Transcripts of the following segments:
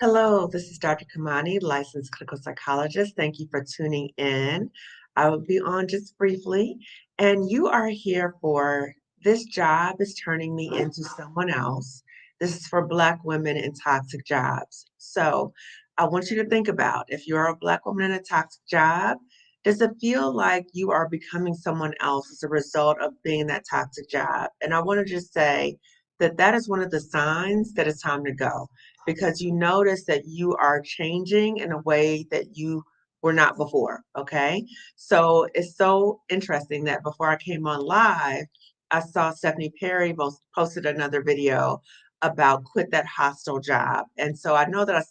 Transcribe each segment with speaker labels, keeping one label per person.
Speaker 1: Hello, this is Dr. Kamani, licensed clinical psychologist. Thank you for tuning in. I will be on just briefly, and you are here for this job is turning me into someone else. This is for Black women in toxic jobs. So I want you to think about if you're a Black woman in a toxic job, does it feel like you are becoming someone else as a result of being in that toxic job? And I want to just say that that is one of the signs that it's time to go because you notice that you are changing in a way that you were not before. Okay. So it's so interesting that before I came on live, I saw Stephanie Perry posted another video about quit that hostile job. And so I know that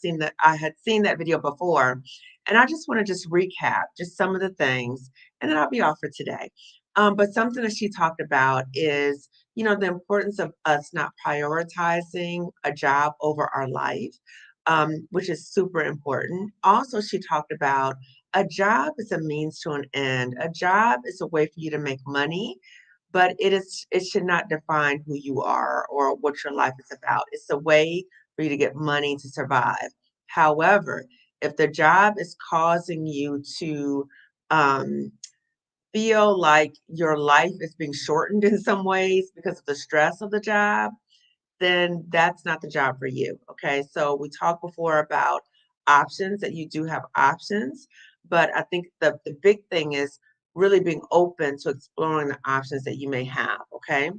Speaker 1: I had seen that video before. And I just want to just recap just some of the things, and then I'll be off for today. But something that she talked about is the importance of us not prioritizing a job over our life, which is super important. Also, she talked about a job is a means to an end. A job is a way for you to make money, but it should not define who you are or what your life is about. It's a way for you to get money to survive. However, if the job is causing you to um, feel like your life is being shortened in some ways because of the stress of the job, then that's not the job for you. Okay. So we talked before about options, that you do have options, but I think the big thing is really being open to exploring the options that you may have. Okay.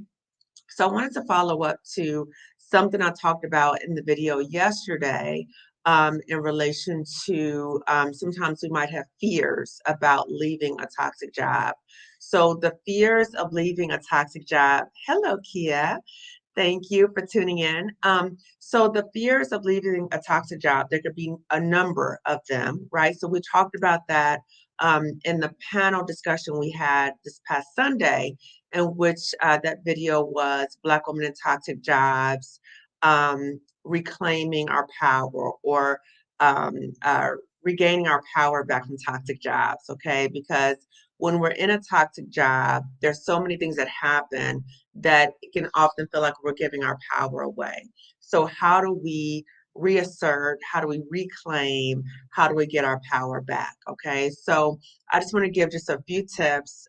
Speaker 1: So I wanted to follow up to something I talked about in the video yesterday in relation to sometimes we might have fears about leaving a toxic job. So the fears of leaving a toxic job. Hello, Kia. Thank you for tuning in. So the fears of leaving a toxic job, there could be a number of them, right? So we talked about that in the panel discussion we had this past Sunday, in which that video was Black Women in Toxic Jobs, reclaiming our power or um, uh, regaining our power back from toxic jobs, okay? Because when we're in a toxic job, there's so many things that happen that it can often feel like we're giving our power away. So, how do we reassert? How do we reclaim? How do we get our power back? Okay. So, I just want to give just a few tips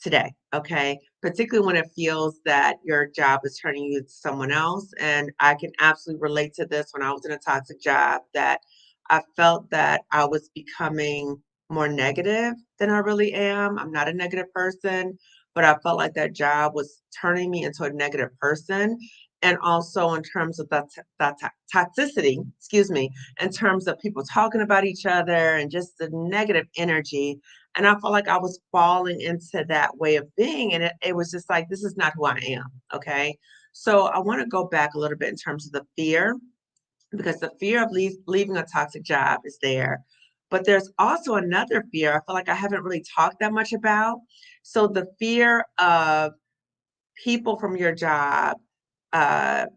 Speaker 1: today. Okay. Particularly when it feels that your job is turning you to someone else. And I can absolutely relate to this when I was in a toxic job that I felt that I was becoming more negative than I really am. I'm not a negative person, but I felt like that job was turning me into a negative person. And also in terms of that toxicity, excuse me, in terms of people talking about each other and just the negative energy. And I felt like I was falling into that way of being. And it was just like, this is not who I am. Okay. So I want to go back a little bit in terms of the fear, because the fear of leaving a toxic job is there. But there's also another fear I feel like I haven't really talked that much about. So the fear of people from your job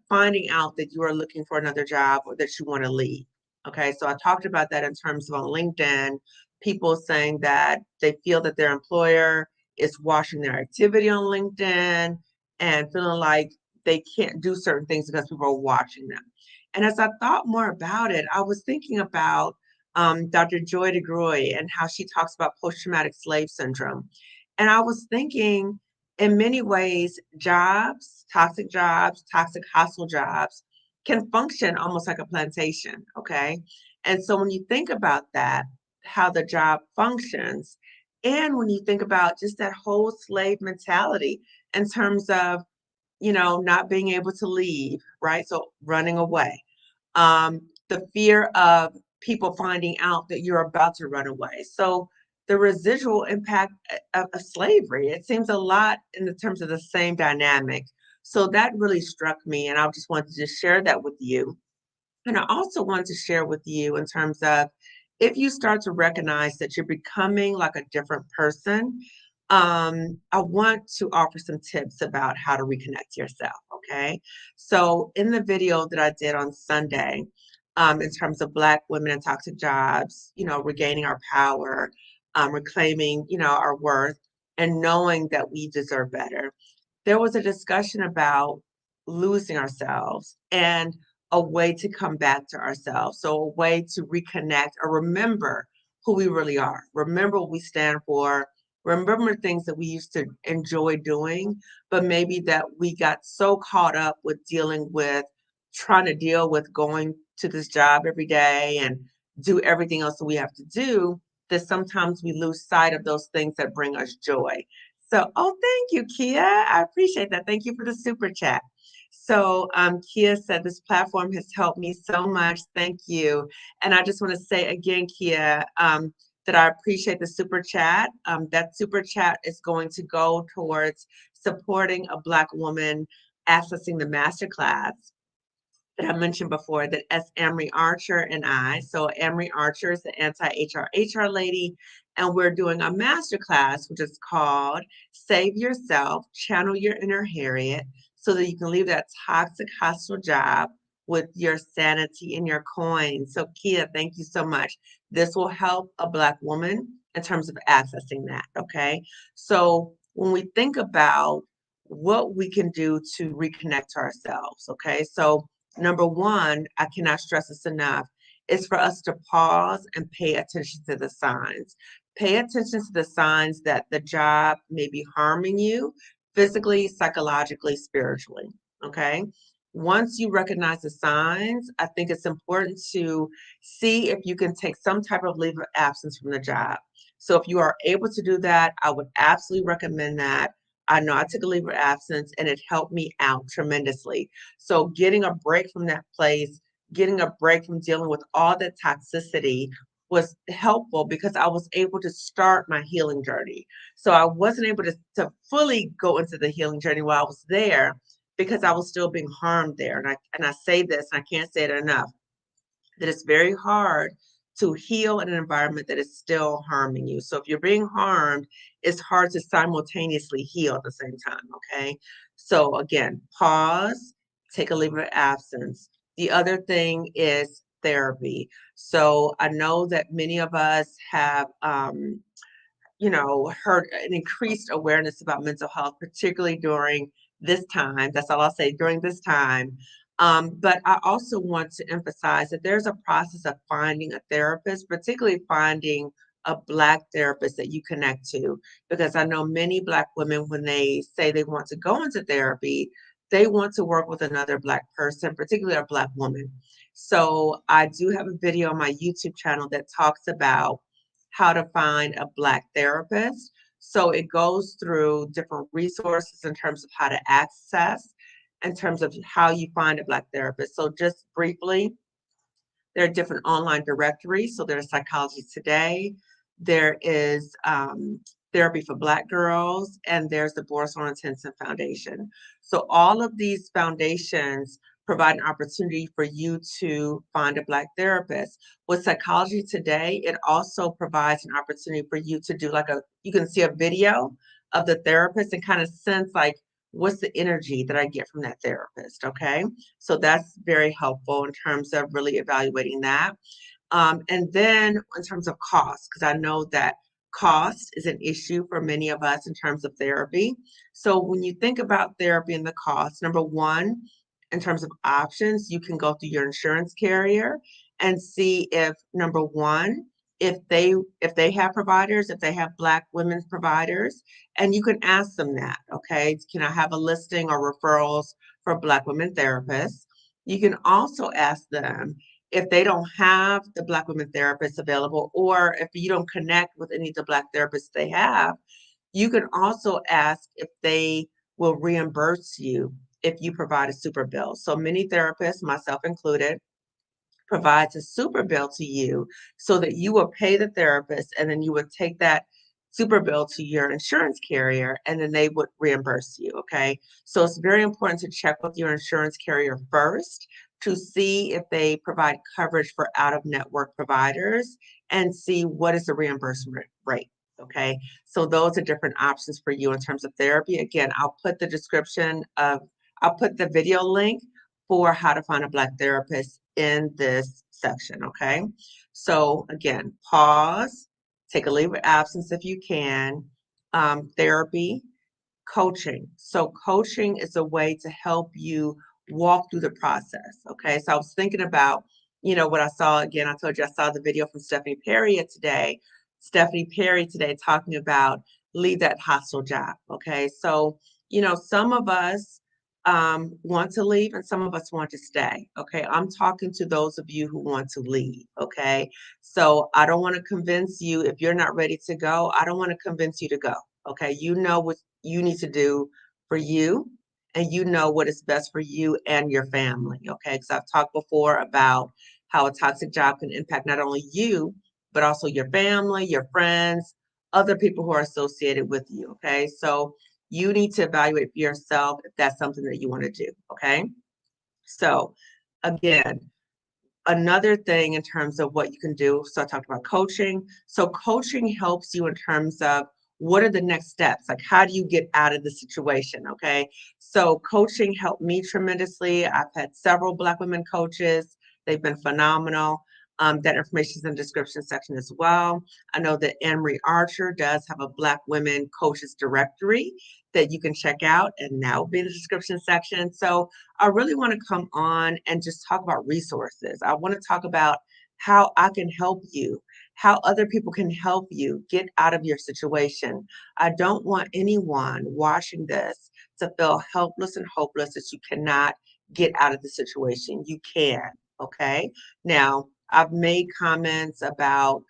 Speaker 1: finding out that you are looking for another job or that you want to leave. Okay, so I talked about that in terms of on LinkedIn, people saying that they feel that their employer is watching their activity on LinkedIn and feeling like they can't do certain things because people are watching them. And as I thought more about it, I was thinking about Dr. Joy DeGruy and how she talks about post traumatic slave syndrome. And I was thinking, in many ways, toxic hostile jobs can function almost like a plantation. Okay. And so when you think about that, how the job functions, and when you think about just that whole slave mentality in terms of, not being able to leave, right? So running away, the fear of people finding out that you're about to run away. So the residual impact of slavery, it seems a lot in the terms of the same dynamic. So that really struck me, and I just wanted to just share that with you. And I also wanted to share with you in terms of if you start to recognize that you're becoming like a different person, I want to offer some tips about how to reconnect yourself. Okay. So in the video that I did on Sunday, in terms of Black women in toxic jobs, regaining our power, reclaiming, our worth, and knowing that we deserve better, there was a discussion about losing ourselves. And a way to come back to ourselves. So a way to reconnect or remember who we really are. Remember what we stand for. Remember things that we used to enjoy doing, but maybe that we got so caught up with dealing with trying to deal with going to this job every day and do everything else that we have to do, that sometimes we lose sight of those things that bring us joy. So, oh, thank you, Kia. I appreciate that. Thank you for the super chat. So, Kia said, this platform has helped me so much. Thank you. And I just want to say again, Kia, that I appreciate the super chat. That super chat is going to go towards supporting a Black woman accessing the masterclass that I mentioned before, that as Amory Archer and I, so Amory Archer is the anti-HR lady, and we're doing a masterclass, which is called Save Yourself, Channel Your Inner Harriet, so that you can leave that toxic, hostile job with your sanity and your coins. So Kia, thank you so much. This will help a Black woman in terms of accessing that, okay? So when we think about what we can do to reconnect to ourselves, okay? So number one, I cannot stress this enough, is for us to pause and pay attention to the signs. Pay attention to the signs that the job may be harming you physically, psychologically, spiritually. Okay. Once you recognize the signs, I think it's important to see if you can take some type of leave of absence from the job. So if you are able to do that, I would absolutely recommend that. I know I took a leave of absence and it helped me out tremendously. So getting a break from that place, getting a break from dealing with all that toxicity was helpful because I was able to start my healing journey. So I wasn't able to fully go into the healing journey while I was there because I was still being harmed there. And I say this, and I can't say it enough, that it's very hard to heal in an environment that is still harming you. So if you're being harmed, it's hard to simultaneously heal at the same time, okay? So again, pause, take a leave of absence. The other thing is therapy. So I know that many of us have heard an increased awareness about mental health, particularly during this time. That's all I'll say, during this time. But I also want to emphasize that there's a process of finding a therapist, particularly finding a Black therapist that you connect to. Because I know many Black women, when they say they want to go into therapy, they want to work with another Black person, particularly a Black woman. So I do have a video on my YouTube channel that talks about how to find a Black therapist. So it goes through different resources in terms of how to access, in terms of how you find a Black therapist. So just briefly, there are different online directories. So there's Psychology Today, there is Therapy for Black Girls, and there's the Boris Sorensen Foundation. So all of these foundations provide an opportunity for you to find a Black therapist. With Psychology Today, it also provides an opportunity for you to do you can see a video of the therapist and kind of sense like, what's the energy that I get from that therapist, okay? So that's very helpful in terms of really evaluating that. And then in terms of cost, because I know that cost is an issue for many of us in terms of therapy. So when you think about therapy and the cost, number one, in terms of options, you can go through your insurance carrier and see if number one, if they have providers, if they have Black women's providers, and you can ask them that, okay? Can I have a listing or referrals for Black women therapists? You can also ask them if they don't have the Black women therapists available, or if you don't connect with any of the Black therapists they have, you can also ask if they will reimburse you if you provide a super bill. So many therapists, myself included, provides a super bill to you so that you will pay the therapist and then you would take that super bill to your insurance carrier and then they would reimburse you. Okay. So it's very important to check with your insurance carrier first to see if they provide coverage for out of network providers and see what is the reimbursement rate. Okay. So those are different options for you in terms of therapy. Again, I'll put the video link for how to find a Black therapist in this section, okay? So again, pause, take a leave of absence if you can. Therapy, coaching. So coaching is a way to help you walk through the process. Okay. So I was thinking about, what I saw again. I told you I saw the video from Stephanie Perry today. Stephanie Perry today talking about leave that hostile job. Okay. So, some of us want to leave and some of us want to stay. Okay. I'm talking to those of you who want to leave. Okay. So I don't want to convince you if you're not ready to go. I don't want to convince you to go. Okay. You know what you need to do for you and you know what is best for you and your family. Okay. Because I've talked before about how a toxic job can impact not only you, but also your family, your friends, other people who are associated with you. Okay. So you need to evaluate for yourself if that's something that you want to do. Okay. So, again, another thing in terms of what you can do. So, I talked about coaching. So, coaching helps you in terms of what are the next steps? Like, how do you get out of the situation? Okay. So, coaching helped me tremendously. I've had several Black women coaches, they've been phenomenal. That information is in the description section as well. I know that Anne Marie Archer does have a Black women coaches directory that you can check out, and that will be in the description section. So, I really want to come on and just talk about resources. I want to talk about how I can help you, how other people can help you get out of your situation. I don't want anyone watching this to feel helpless and hopeless that you cannot get out of the situation. You can, okay? Now, I've made comments about,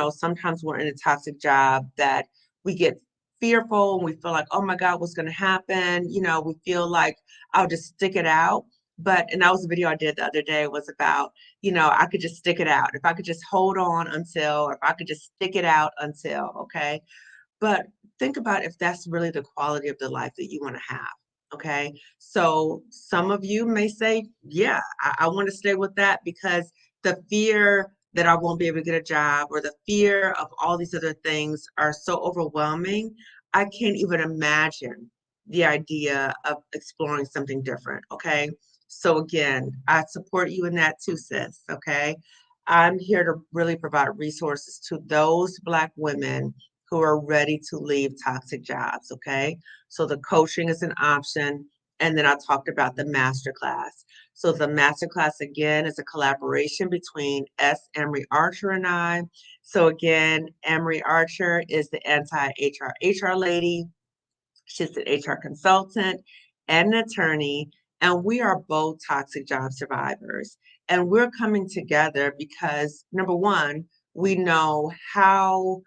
Speaker 1: sometimes we're in a toxic job that we get fearful and we feel like, oh my God, what's going to happen? We feel like I'll just stick it out. But, and that was a video I did the other day, was about, I could just stick it out. If I could just hold on until, or if I could just stick it out until, okay. But think about if that's really the quality of the life that you want to have. Okay. So some of you may say, yeah, I want to stay with that because the fear that I won't be able to get a job or the fear of all these other things are so overwhelming. I can't even imagine the idea of exploring something different. Okay. So again, I support you in that too, sis. Okay. I'm here to really provide resources to those Black women who are ready to leave toxic jobs. Okay. So the coaching is an option. And then I talked about the masterclass. So the masterclass again is a collaboration between S. Emery Archer and I. So again, Emery Archer is the anti-HR lady. She's an HR consultant and an attorney, and we are both toxic job survivors. And we're coming together because number one, we know how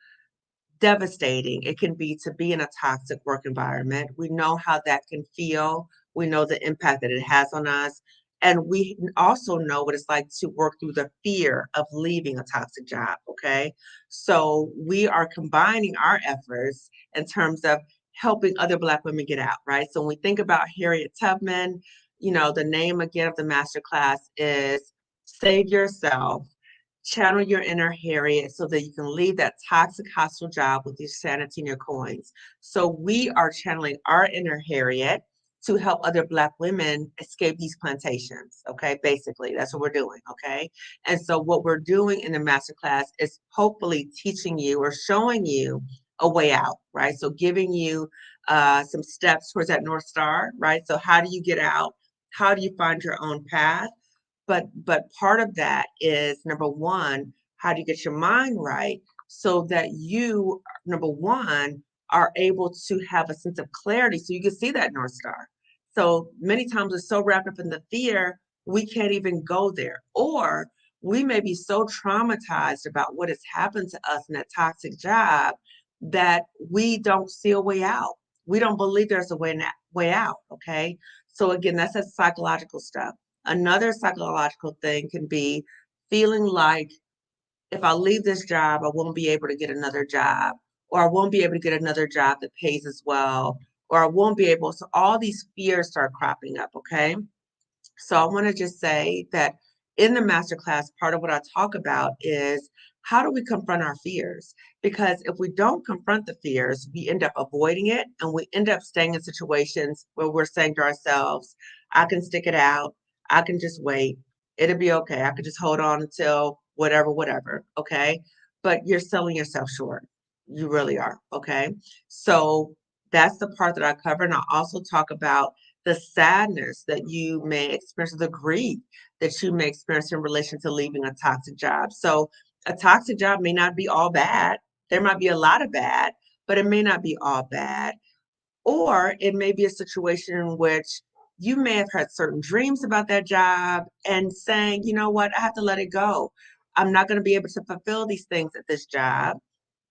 Speaker 1: devastating it can be to be in a toxic work environment. We know how that can feel. We know the impact that it has on us. And we also know what it's like to work through the fear of leaving a toxic job. Okay. So we are combining our efforts in terms of helping other Black women get out, right? So when we think about Harriet Tubman, the name again of the masterclass is Save Yourself, channel your inner Harriet so that you can leave that toxic hostile job with your sanity and your coins. So we are channeling our inner Harriet to help other Black women escape these plantations. Okay, basically, that's what we're doing. Okay, and so what we're doing in the masterclass is hopefully teaching you or showing you a way out, right? So giving you some steps towards that North Star, right? So how do you get out? How do you find your own path? But part of that is number one, how do you get your mind right so that you, number one, are able to have a sense of clarity so you can see that North Star. So many times we're so wrapped up in the fear, we can't even go there. Or we may be so traumatized about what has happened to us in that toxic job that we don't see a way out. We don't believe there's a way out. Okay. So again, that's that psychological stuff. Another psychological thing can be feeling like if I leave this job, I won't be able to get another job, or I won't be able to get another job that pays as well, or I won't be able. So all these fears start cropping up. Okay. So I want to just say that in the masterclass, part of what I talk about is how do we confront our fears? Because if we don't confront the fears, we end up avoiding it and we end up staying in situations where we're saying to ourselves, I can stick it out. I can just wait. It'll be okay. I could just hold on until whatever, whatever. Okay. But you're selling yourself short. You really are. Okay. So that's the part that I cover. And I also talk about the sadness that you may experience, the grief that you may experience in relation to leaving a toxic job. So a toxic job may not be all bad. There might be a lot of bad, but it may not be all bad. Or it may be a situation in which you may have had certain dreams about that job and saying, you know what, I have to let it go. I'm not going to be able to fulfill these things at this job.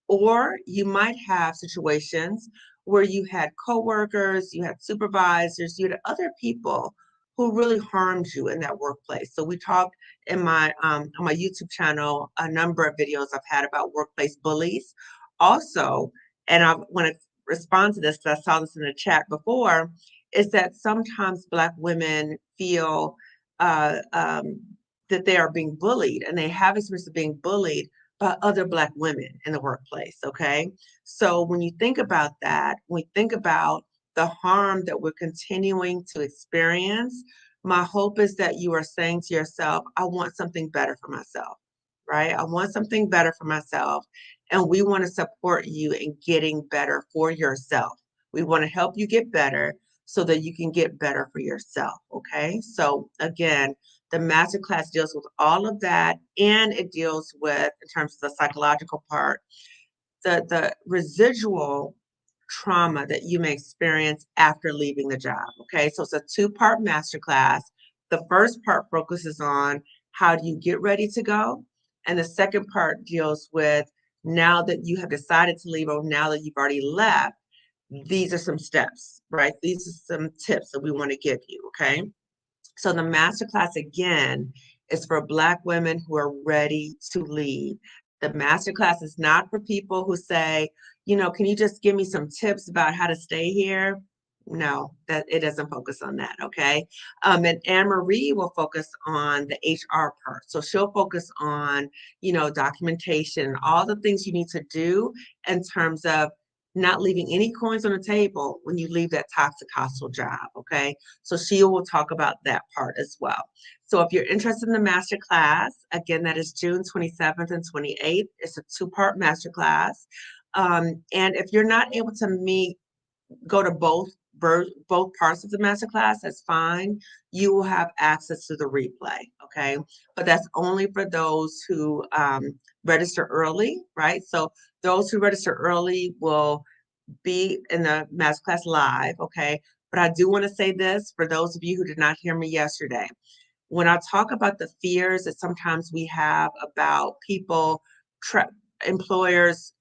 Speaker 1: Or you might have situations where you had coworkers, you had supervisors, you had other people who really harmed you in that workplace. So we talked in my on my YouTube channel a number of videos I've had about workplace bullies. Also, and I want to respond to this because I saw this in the chat before, is that sometimes Black women feel uh, um, that they are being bullied and they have experience of being bullied by other Black women in the workplace. Okay. So when you think about that, when we think about the harm that we're continuing to experience, my hope is that you are saying to yourself, I want something better for myself, right? I want something better for myself. And we want to support you in getting better for yourself. We want to help you get better so that you can get better for yourself. Okay. So again, the masterclass deals with all of that, and it deals with, in terms of the psychological part, the residual trauma that you may experience after leaving the job. Okay, so it's a two-part masterclass. The first part focuses on how do you get ready to go, and the second part deals with now that you have decided to leave or now that you've already left. These are some steps, right? These are some tips that we want to give you. Okay. So the masterclass again is for Black women who are ready to lead. The masterclass is not for people who say, can you just give me some tips about how to stay here? No, that it doesn't focus on that. Okay. And Anne Marie will focus on the HR part. So she'll focus on, documentation, all the things you need to do in terms of not leaving any coins on the table when you leave that toxic hostile job. Okay. So she will talk about that part as well. So if you're interested in the master class, again, that is June 27th and 28th. It's a two-part master class. And if you're not able to go to both parts of the master class, that's fine. You will have access to the replay, okay? But that's only for those who register early, right? So those who register early will be in the masterclass live, okay? But I do want to say this for those of you who did not hear me yesterday. When I talk about the fears that sometimes we have about people, employers,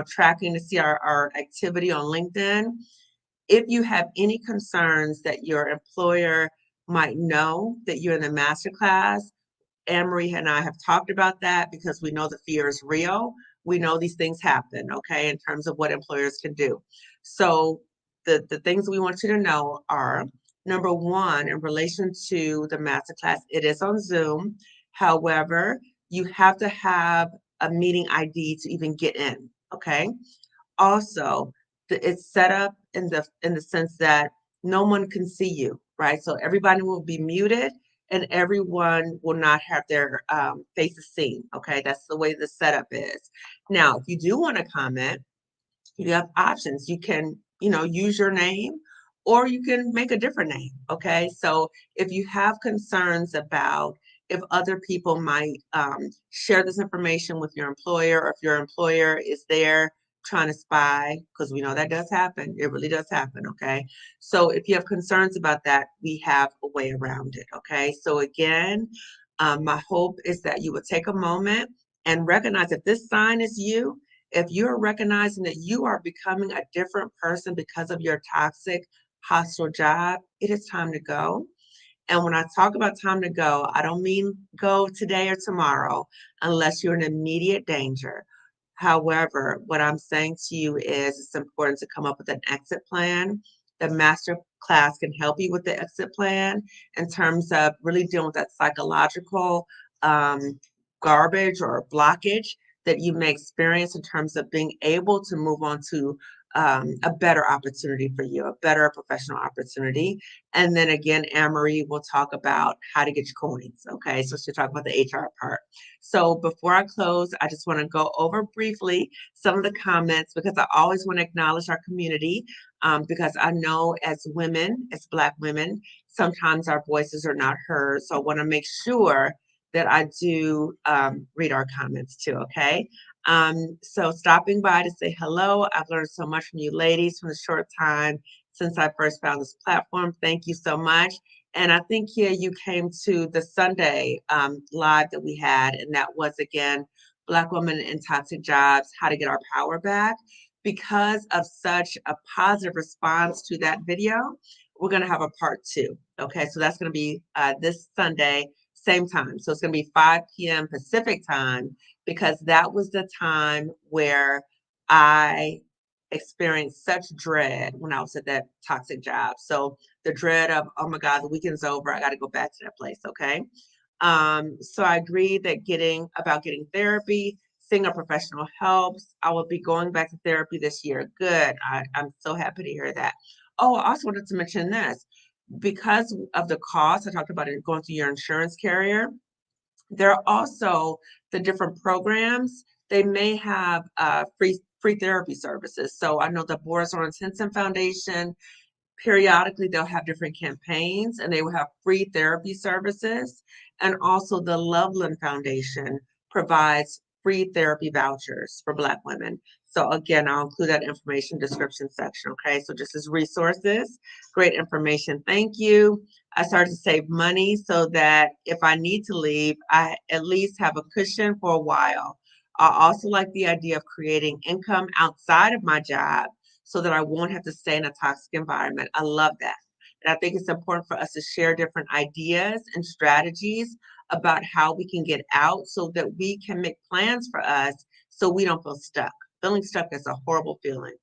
Speaker 1: tracking to see our activity on LinkedIn, if you have any concerns that your employer might know that you're in the masterclass, Anne Marie and I have talked about that because we know the fear is real. We know these things happen, okay, in terms of what employers can do. So the things we want you to know are, number one, in relation to the masterclass, it is on Zoom. However, you have to have a meeting ID to even get in, okay? Also, it's set up in the sense that no one can see you, right? So everybody will be muted and everyone will not have their faces seen. Okay, that's the way the setup is. Now, if you do want to comment, you have options. You can, use your name or you can make a different name. Okay, so if you have concerns about if other people might share this information with your employer, or if your employer is there trying to spy, because we know that does happen. It really does happen. Okay, so if you have concerns about that, we have a way around it. Okay, so again, my hope is that you would take a moment and recognize if this sign is you, if you're recognizing that you are becoming a different person because of your toxic, hostile job, it is time to go. And when I talk about time to go, I don't mean go today or tomorrow unless you're in immediate danger. However, what I'm saying to you is it's important to come up with an exit plan. The master class can help you with the exit plan in terms of really dealing with that psychological um, garbage or blockage that you may experience in terms of being able to move on to a better opportunity for you, a better professional opportunity. And then again, Anne-Marie will talk about how to get your coins. Okay, so she'll talk about the HR part. So before I close, I just want to go over briefly some of the comments because I always want to acknowledge our community because I know as women, as Black women, sometimes our voices are not heard. So I want to make sure that I do read our comments too, okay? So stopping by to say hello. I've learned so much from you ladies from the short time since I first found this platform. Thank you so much. And I think here you came to the Sunday live that we had, and that was again, Black Women in Toxic Jobs, How to Get Our Power Back. Because of such a positive response to that video, we're going to have a part two. Okay, so that's going to be this Sunday, same time. So it's going to be 5 p.m. Pacific time because that was the time where I experienced such dread when I was at that toxic job. So the dread of, oh my God, the weekend's over. I got to go back to that place. Okay. So I agree that getting therapy, seeing a professional helps. I will be going back to therapy this year. Good. I'm so happy to hear that. Oh, I also wanted to mention this because of the cost. I talked about it going through your insurance carrier. There are also the different programs. They may have free therapy services. So I know the Boris Lawrence Henson Foundation, periodically they'll have different campaigns and they will have free therapy services. And also the Loveland Foundation provides free therapy vouchers for Black women. So again, I'll include that information description section. Okay, so just as resources, great information. Thank you. I started to save money so that if I need to leave, I at least have a cushion for a while. I also like the idea of creating income outside of my job so that I won't have to stay in a toxic environment. I love that. And I think it's important for us to share different ideas and strategies about how we can get out so that we can make plans for us so we don't feel stuck. Feeling stuck is a horrible feeling.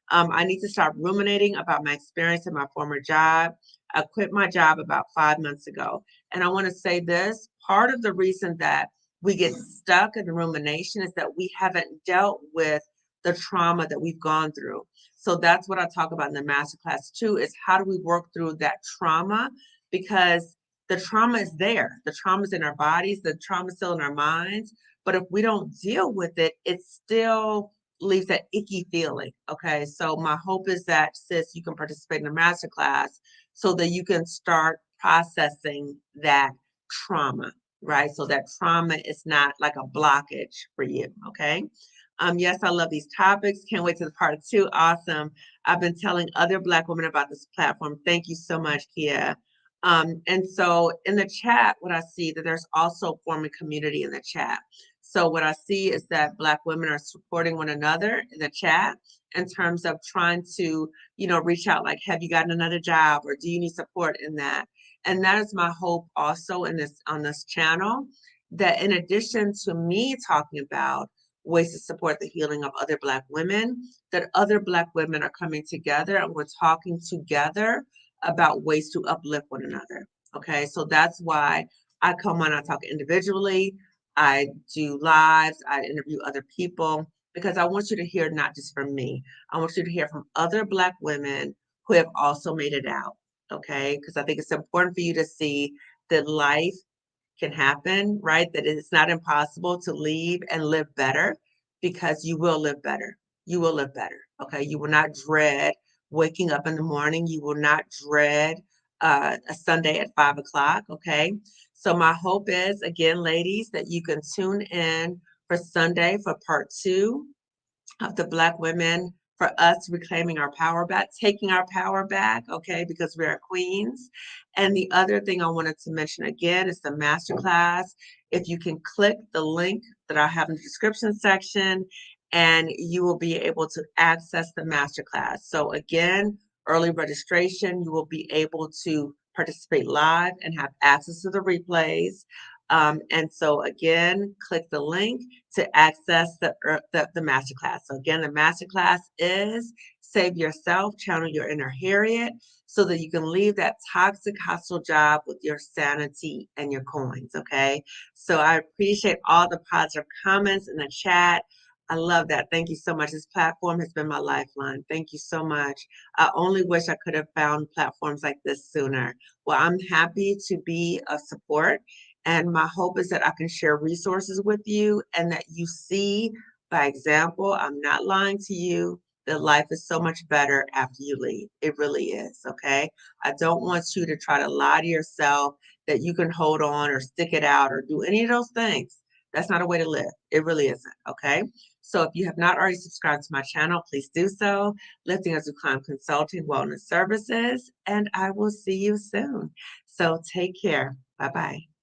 Speaker 1: I need to stop ruminating about my experience in my former job. I quit my job about 5 months ago. And I want to say this part of the reason that we get stuck in the rumination is that we haven't dealt with the trauma that we've gone through. So that's what I talk about in the masterclass too, is how do we work through that trauma? Because the trauma is there. The trauma is in our bodies, the trauma is still in our minds. But if we don't deal with it, it still leaves that icky feeling. Okay. So my hope is that sis, you can participate in the masterclass so that you can start processing that trauma, right? So that trauma is not like a blockage for you. Okay. Yes, I love these topics. Can't wait to the part two. Awesome. I've been telling other Black women about this platform. Thank you so much, Kia. And so in the chat, what I see that there's also forming community in the chat. So what I see is that Black women are supporting one another in the chat in terms of trying to, reach out like, have you gotten another job or do you need support in that? And that is my hope also on this channel, that in addition to me talking about ways to support the healing of other Black women, that other Black women are coming together and we're talking together about ways to uplift one another. Okay, so that's why I come on, I talk individually, I do lives, I interview other people, because I want you to hear not just from me, I want you to hear from other Black women who have also made it out. Okay, because I think it's important for you to see that life can happen, right? That it's not impossible to leave and live better because you will live better. You will live better. Okay. You will not dread waking up in the morning. You will not dread a Sunday at 5 o'clock. Okay. So my hope is, again, ladies, that you can tune in for Sunday for part two of the Black women, for us reclaiming our power back, taking our power back, okay, because we are queens. And the other thing I wanted to mention again is the masterclass. If you can click the link that I have in the description section, and you will be able to access the masterclass. So again, early registration, you will be able to participate live and have access to the replays. And so again, click the link to access the masterclass. So again, the masterclass is Save Yourself, Channel Your Inner Harriet, so that you can leave that toxic hostile job with your sanity and your coins, okay? So I appreciate all the positive comments in the chat. I love that. Thank you so much. This platform has been my lifeline. Thank you so much. I only wish I could have found platforms like this sooner. Well, I'm happy to be of support, and my hope is that I can share resources with you and that you see by example, I'm not lying to you, that life is so much better after you leave. It really is, okay? I don't want you to try to lie to yourself that you can hold on or stick it out or do any of those things. That's not a way to live. It really isn't, okay? So if you have not already subscribed to my channel, please do so. Lifting as we climb consulting wellness services, and I will see you soon. So take care. Bye bye.